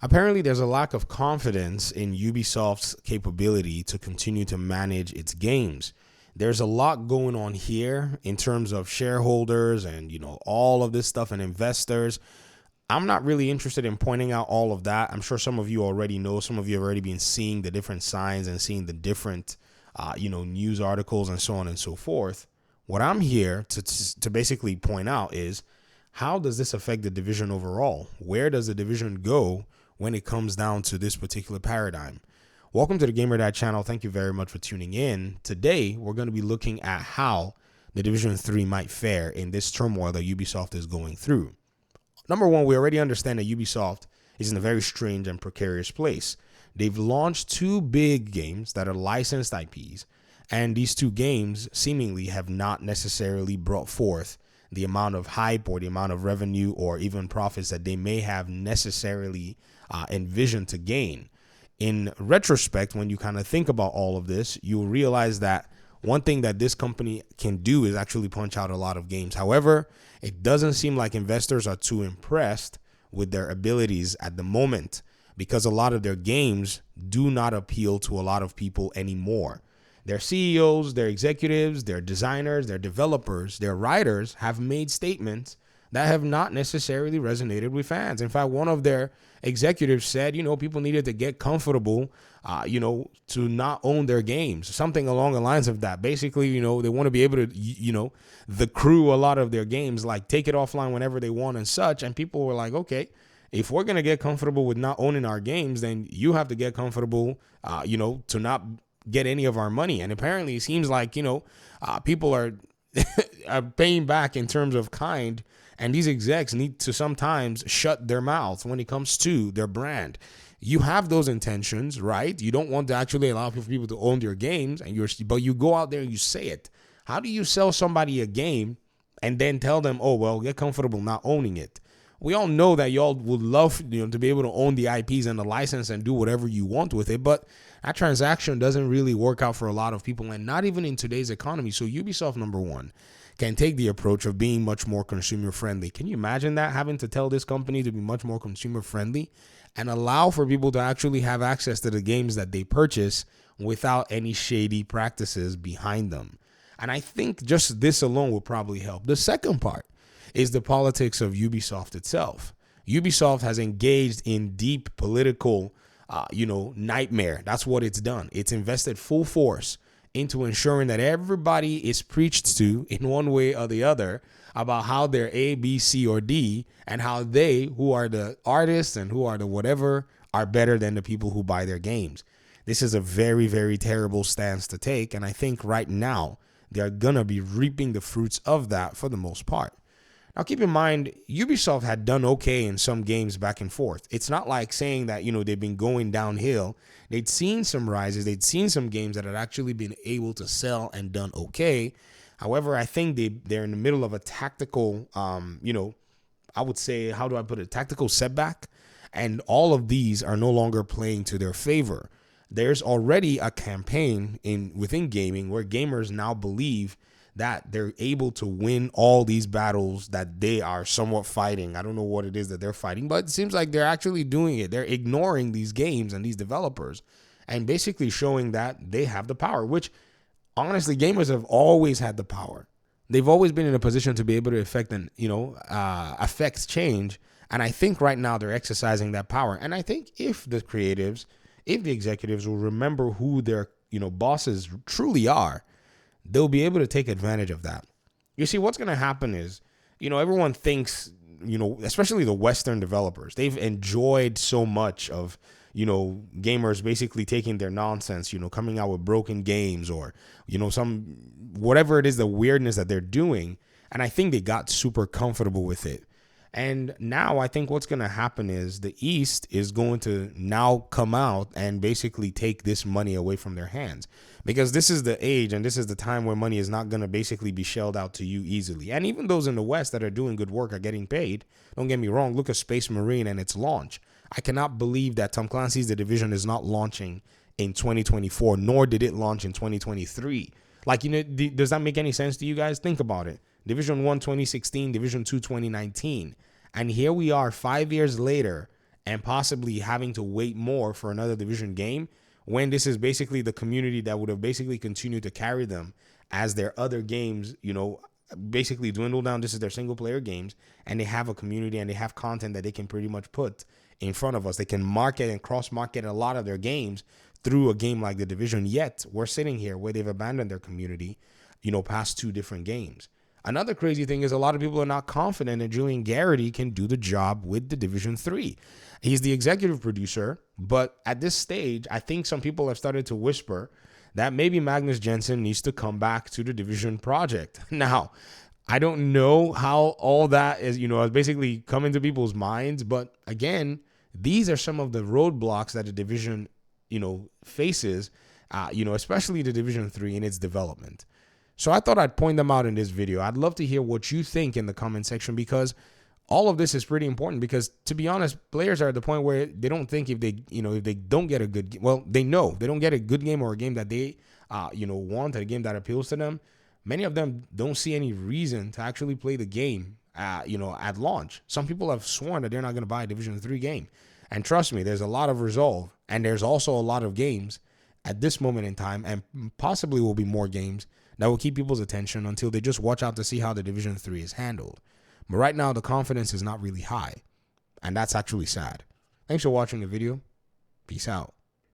Apparently, there's a lack of confidence in Ubisoft's capability to continue to manage its games. There's a lot going on here in terms of shareholders and, all of this stuff and investors. I'm not really interested in pointing out all of that. I'm sure some of you already know. Some of you have already been seeing the different signs and seeing the different, news articles and so on and so forth. What I'm here to basically point out is, how does this affect the division overall? Where does the division go when it comes down to this particular paradigm? Welcome to the Gamer Dad channel. Thank you very much for tuning in. Today, we're going to be looking at how the Division 3 might fare in this turmoil that Ubisoft is going through. Number one, we already understand that Ubisoft is in a very strange and precarious place. They've launched two big games that are licensed IPs, and these two games seemingly have not necessarily brought forth the amount of hype or the amount of revenue or even profits that they may have necessarily envisioned to gain. In retrospect, when you kind of think about all of this, you'll realize that one thing that this company can do is actually punch out a lot of games. However, it doesn't seem like investors are too impressed with their abilities at the moment, because a lot of their games do not appeal to a lot of people anymore. Their CEOs, their executives, their designers, their developers, their writers have made statements that have not necessarily resonated with fans. In fact, one of their executives said, people needed to get comfortable, to not own their games, something along the lines of that. Basically, they want to be able to, the crew a lot of their games, like take it offline whenever they want and such. And people were like, okay, if we're going to get comfortable with not owning our games, then you have to get comfortable, to not get any of our money. And apparently it seems like, people are, are paying back in terms of kind. And these execs need to sometimes shut their mouths when it comes to their brand. You have those intentions, right? You don't want to actually allow people to own your games, but you go out there and you say it. How do you sell somebody a game and then tell them, oh, well, get comfortable not owning it? We all know that y'all would love, to be able to own the IPs and the license and do whatever you want with it, but that transaction doesn't really work out for a lot of people, and not even in today's economy. So Ubisoft, number one, can take the approach of being much more consumer friendly. Can you imagine that, having to tell this company to be much more consumer friendly and allow for people to actually have access to the games that they purchase without any shady practices behind them? And I think just this alone will probably help. The second part is the politics of Ubisoft itself. Ubisoft has engaged in deep political, nightmare. That's what it's done. It's invested full force into ensuring that everybody is preached to in one way or the other about how they're A, B, C, or D, and how they, who are the artists and who are the whatever, are better than the people who buy their games. This is a very, very terrible stance to take, and I think right now they're gonna be reaping the fruits of that for the most part. Now, keep in mind, Ubisoft had done okay in some games back and forth. It's not like saying that, they've been going downhill. They'd seen some rises. They'd seen some games that had actually been able to sell and done okay. However, I think they're in the middle of a tactical, I would say, how do I put it, tactical setback. And all of these are no longer playing to their favor. There's already a campaign within gaming where gamers now believe that they're able to win all these battles that they are somewhat fighting. I don't know what it is that they're fighting, but it seems like they're actually doing it. They're ignoring these games and these developers and basically showing that they have the power, which honestly, gamers have always had the power. They've always been in a position to be able to affect change. And I think right now they're exercising that power. And I think if the executives will remember who their, bosses truly are, they'll be able to take advantage of that. You see, what's going to happen is, everyone thinks, especially the Western developers, they've enjoyed so much of, gamers basically taking their nonsense, coming out with broken games or, some, whatever it is, the weirdness that they're doing. And I think they got super comfortable with it. And now I think what's going to happen is the East is going to now come out and basically take this money away from their hands, because this is the age and this is the time where money is not going to basically be shelled out to you easily. And even those in the West that are doing good work are getting paid. Don't get me wrong. Look at Space Marine and its launch. I cannot believe that Tom Clancy's The Division is not launching in 2024, nor did it launch in 2023. Like, does that make any sense to you guys? Think about it. Division 1 2016, Division 2 2019. And here we are 5 years later, and possibly having to wait more for another Division game, when this is basically the community that would have basically continued to carry them as their other games, basically dwindle down. This is their single player games, and they have a community and they have content that they can pretty much put in front of us. They can market and cross market a lot of their games through a game like The Division. Yet we're sitting here where they've abandoned their community, past 2 different games. Another crazy thing is a lot of people are not confident that Julian Garrity can do the job with The Division 3. He's the executive producer, but at this stage, I think some people have started to whisper that maybe Magnus Jensen needs to come back to the Division project. Now, I don't know how all that is, basically come into people's minds, but again, these are some of the roadblocks that the Division, faces, especially the Division 3 in its development. So I thought I'd point them out in this video. I'd love to hear what you think in the comment section, because all of this is pretty important. Because to be honest, players are at the point where they don't think if they don't get a good game, well, they know they don't get a good game or a game that they, want, a game that appeals to them. Many of them don't see any reason to actually play the game, at launch. Some people have sworn that they're not going to buy a Division 3 game. And trust me, there's a lot of resolve, and there's also a lot of games at this moment in time, and possibly will be more games that will keep people's attention until they just watch out to see how the Division 3 is handled. But right now, the confidence is not really high, and that's actually sad. Thanks for watching the video. Peace out.